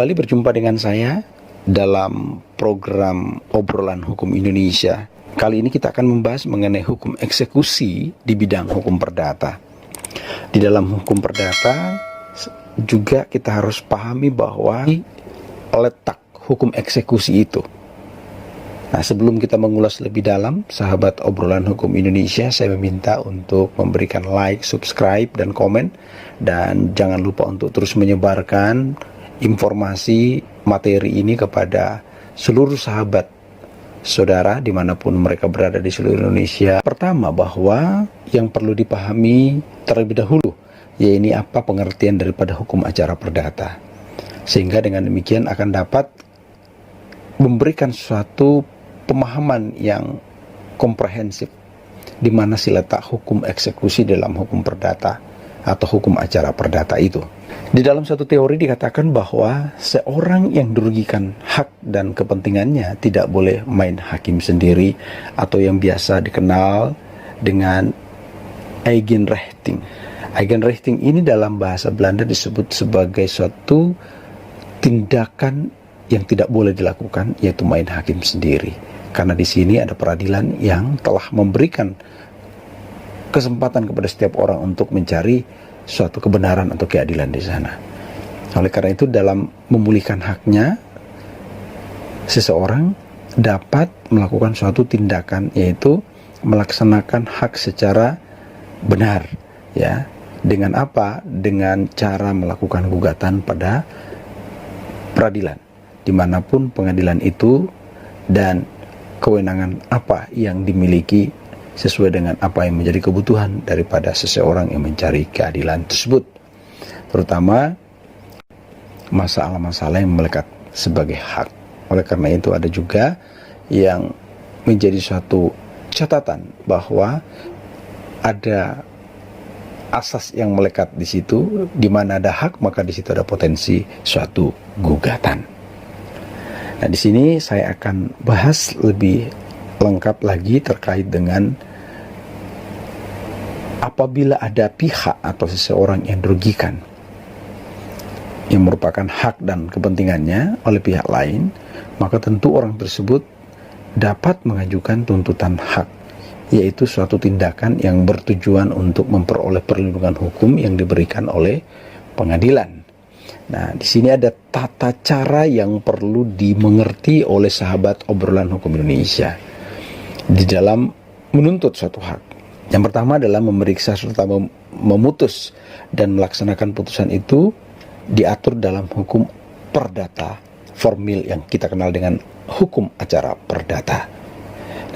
Kembali berjumpa dengan saya dalam program Obrolan Hukum Indonesia. Kali ini kita akan membahas mengenai hukum eksekusi di bidang hukum perdata. Di dalam hukum perdata juga kita harus pahami bahwa letak hukum eksekusi itu. Nah, sebelum kita mengulas lebih dalam, sahabat Obrolan Hukum Indonesia, saya meminta untuk memberikan like, subscribe, dan komen. Dan jangan lupa untuk terus menyebarkan informasi materi ini kepada seluruh sahabat saudara dimanapun mereka berada di seluruh Indonesia. Pertama, bahwa yang perlu dipahami terlebih dahulu, yaitu apa pengertian daripada hukum acara perdata. Sehingga dengan demikian akan dapat memberikan suatu pemahaman yang komprehensif di mana sih letak hukum eksekusi dalam hukum perdata atau hukum acara perdata itu. Di dalam satu teori dikatakan bahwa seorang yang dirugikan hak dan kepentingannya tidak boleh main hakim sendiri atau yang biasa dikenal dengan Eigenrechting. Eigenrechting ini dalam bahasa Belanda disebut sebagai suatu tindakan yang tidak boleh dilakukan, yaitu main hakim sendiri. Karena di sini ada peradilan yang telah memberikan kesempatan kepada setiap orang untuk mencari suatu kebenaran atau keadilan di sana. Oleh karena itu, dalam memulihkan haknya, seseorang dapat melakukan suatu tindakan, yaitu melaksanakan hak secara benar, ya. Dengan apa? Dengan cara melakukan gugatan pada peradilan, dimanapun pengadilan itu, dan kewenangan apa yang dimiliki sesuai dengan apa yang menjadi kebutuhan daripada seseorang yang mencari keadilan tersebut, terutama masalah-masalah yang melekat sebagai hak. Oleh karena itu ada juga yang menjadi suatu catatan bahwa ada asas yang melekat di situ, di mana ada hak maka di situ ada potensi suatu gugatan. Nah, di sini saya akan bahas lebih lengkap lagi terkait dengan apabila ada pihak atau seseorang yang dirugikan yang merupakan hak dan kepentingannya oleh pihak lain, maka tentu orang tersebut dapat mengajukan tuntutan hak, yaitu suatu tindakan yang bertujuan untuk memperoleh perlindungan hukum yang diberikan oleh pengadilan. Nah, di sini ada tata cara yang perlu dimengerti oleh sahabat Obrolan Hukum Indonesia di dalam menuntut suatu hak. Yang pertama adalah memeriksa serta memutus dan melaksanakan putusan itu diatur dalam hukum perdata formil yang kita kenal dengan hukum acara perdata.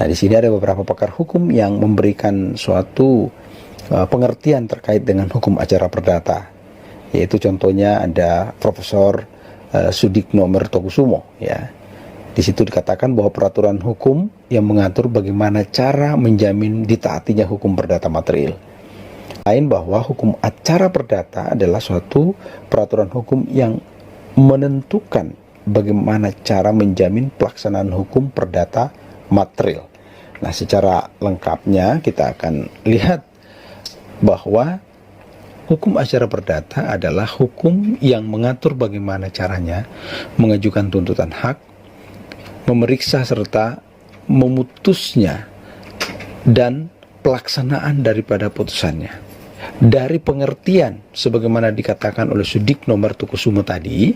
Nah, di sini ada beberapa pakar hukum yang memberikan suatu pengertian terkait dengan hukum acara perdata. Yaitu contohnya ada Profesor Sudikno Mertokusumo, ya. Di situ dikatakan bahwa peraturan hukum yang mengatur bagaimana cara menjamin ditaatinya hukum perdata material. Lain bahwa hukum acara perdata adalah suatu peraturan hukum yang menentukan bagaimana cara menjamin pelaksanaan hukum perdata material. Nah, secara lengkapnya kita akan lihat bahwa hukum acara perdata adalah hukum yang mengatur bagaimana caranya mengajukan tuntutan hak, memeriksa serta memutusnya, dan pelaksanaan daripada putusannya. Dari pengertian sebagaimana dikatakan oleh Sudikno Mertokusumo tadi,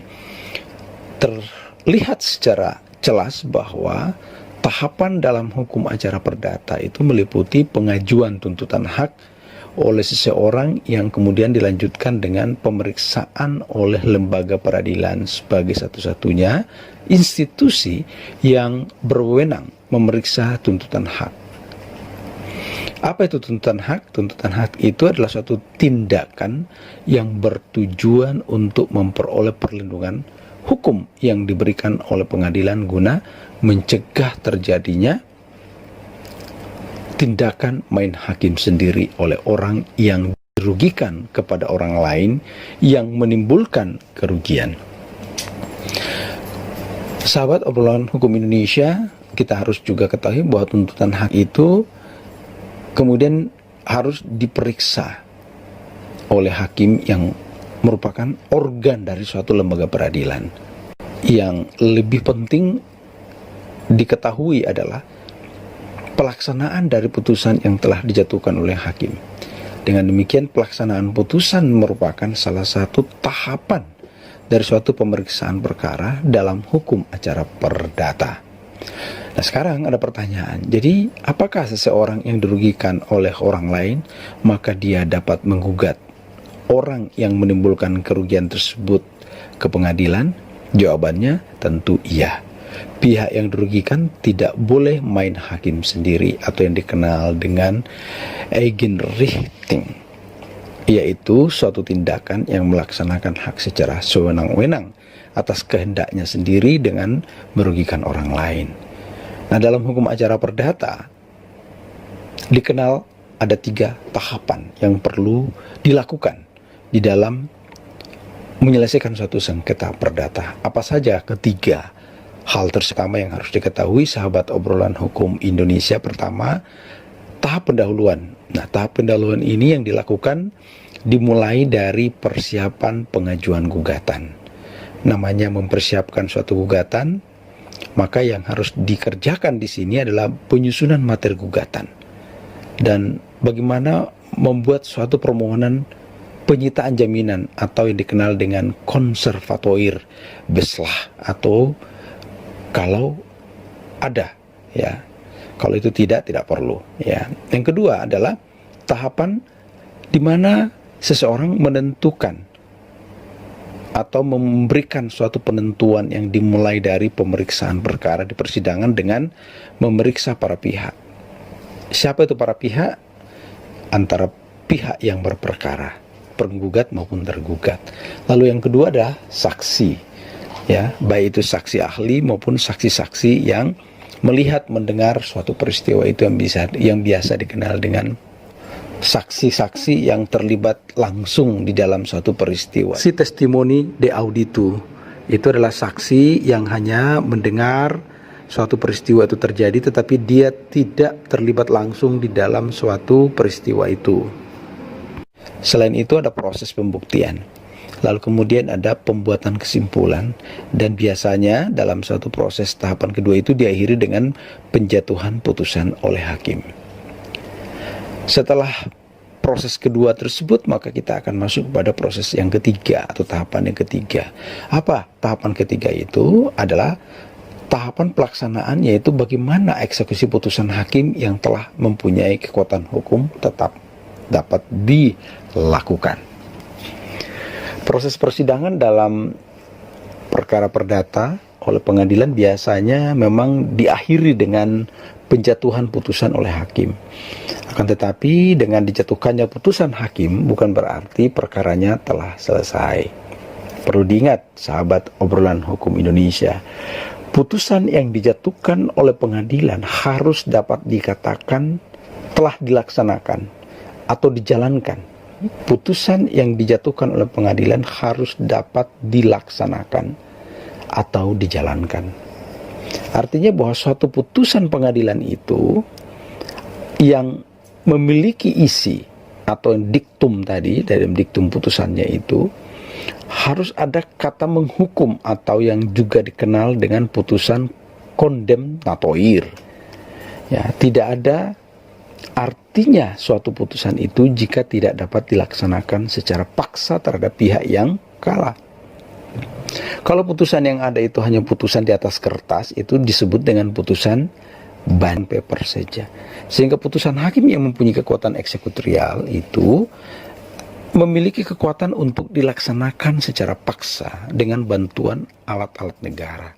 terlihat secara jelas bahwa tahapan dalam hukum acara perdata itu meliputi pengajuan tuntutan hak oleh seseorang yang kemudian dilanjutkan dengan pemeriksaan oleh lembaga peradilan sebagai satu-satunya institusi yang berwenang memeriksa tuntutan hak. Apa itu tuntutan hak? Tuntutan hak itu adalah suatu tindakan yang bertujuan untuk memperoleh perlindungan hukum yang diberikan oleh pengadilan guna mencegah terjadinya tindakan main hakim sendiri oleh orang yang dirugikan kepada orang lain yang menimbulkan kerugian. Sahabat Obrolan Hukum Indonesia, kita harus juga ketahui bahwa tuntutan hak itu kemudian harus diperiksa oleh hakim yang merupakan organ dari suatu lembaga peradilan. yang lebih penting diketahui adalah pelaksanaan dari putusan yang telah dijatuhkan oleh hakim. Dengan demikian, pelaksanaan putusan merupakan salah satu tahapan dari suatu pemeriksaan perkara dalam hukum acara perdata. Nah, sekarang ada pertanyaan. Jadi, apakah seseorang yang dirugikan oleh orang lain, maka dia dapat menggugat orang yang menimbulkan kerugian tersebut ke pengadilan? Jawabannya tentu iya. Pihak yang dirugikan tidak boleh main hakim sendiri atau yang dikenal dengan Eigenrichting, yaitu suatu tindakan yang melaksanakan hak secara sewenang-wenang atas kehendaknya sendiri dengan merugikan orang lain. Nah, dalam hukum acara perdata dikenal ada 3 tahapan yang perlu dilakukan di dalam menyelesaikan suatu sengketa perdata. Apa saja ketiga hal tersama yang harus diketahui sahabat obrolan hukum Indonesia? Pertama, tahap pendahuluan. Nah, tahap pendahuluan ini yang dilakukan dimulai dari persiapan pengajuan gugatan. Namanya mempersiapkan suatu gugatan, maka yang harus dikerjakan di sini adalah penyusunan materi gugatan dan bagaimana membuat suatu permohonan penyitaan jaminan atau yang dikenal dengan konservatoir beslah, atau kalau ada, ya. Kalau itu tidak perlu, ya. Yang kedua adalah tahapan di mana seseorang menentukan atau memberikan suatu penentuan yang dimulai dari pemeriksaan perkara di persidangan dengan memeriksa para pihak. Siapa itu para pihak? Antara pihak yang berperkara, penggugat maupun tergugat. Lalu yang kedua adalah saksi. Ya, baik itu saksi ahli maupun saksi-saksi yang melihat mendengar suatu peristiwa itu yang biasa dikenal dengan saksi-saksi yang terlibat langsung di dalam suatu peristiwa. Si testimoni de auditu itu adalah saksi yang hanya mendengar suatu peristiwa itu terjadi tetapi dia tidak terlibat langsung di dalam suatu peristiwa itu. Selain itu ada proses pembuktian. Lalu kemudian ada pembuatan kesimpulan, dan biasanya dalam suatu proses tahapan kedua itu diakhiri dengan penjatuhan putusan oleh hakim. Setelah proses kedua tersebut, maka kita akan masuk pada proses yang ketiga atau tahapan yang ketiga. Apa tahapan ketiga itu? Adalah tahapan pelaksanaan, yaitu bagaimana eksekusi putusan hakim yang telah mempunyai kekuatan hukum tetap dapat dilakukan. Proses persidangan dalam perkara perdata oleh pengadilan biasanya memang diakhiri dengan penjatuhan putusan oleh hakim. Akan tetapi dengan dijatuhkannya putusan hakim bukan berarti perkaranya telah selesai. Perlu diingat sahabat obrolan hukum Indonesia, putusan yang dijatuhkan oleh pengadilan harus dapat dikatakan telah dilaksanakan atau dijalankan. Putusan yang dijatuhkan oleh pengadilan harus dapat dilaksanakan atau dijalankan. Artinya bahwa suatu putusan pengadilan itu yang memiliki isi atau diktum tadi, dalam diktum putusannya itu harus ada kata menghukum atau yang juga dikenal dengan putusan kondemnatoir. Ya, tidak ada artinya suatu putusan itu jika tidak dapat dilaksanakan secara paksa terhadap pihak yang kalah. Kalau putusan yang ada itu hanya putusan di atas kertas, itu disebut dengan putusan binding paper saja. Sehingga putusan hakim yang mempunyai kekuatan eksekutorial itu memiliki kekuatan untuk dilaksanakan secara paksa dengan bantuan alat-alat negara.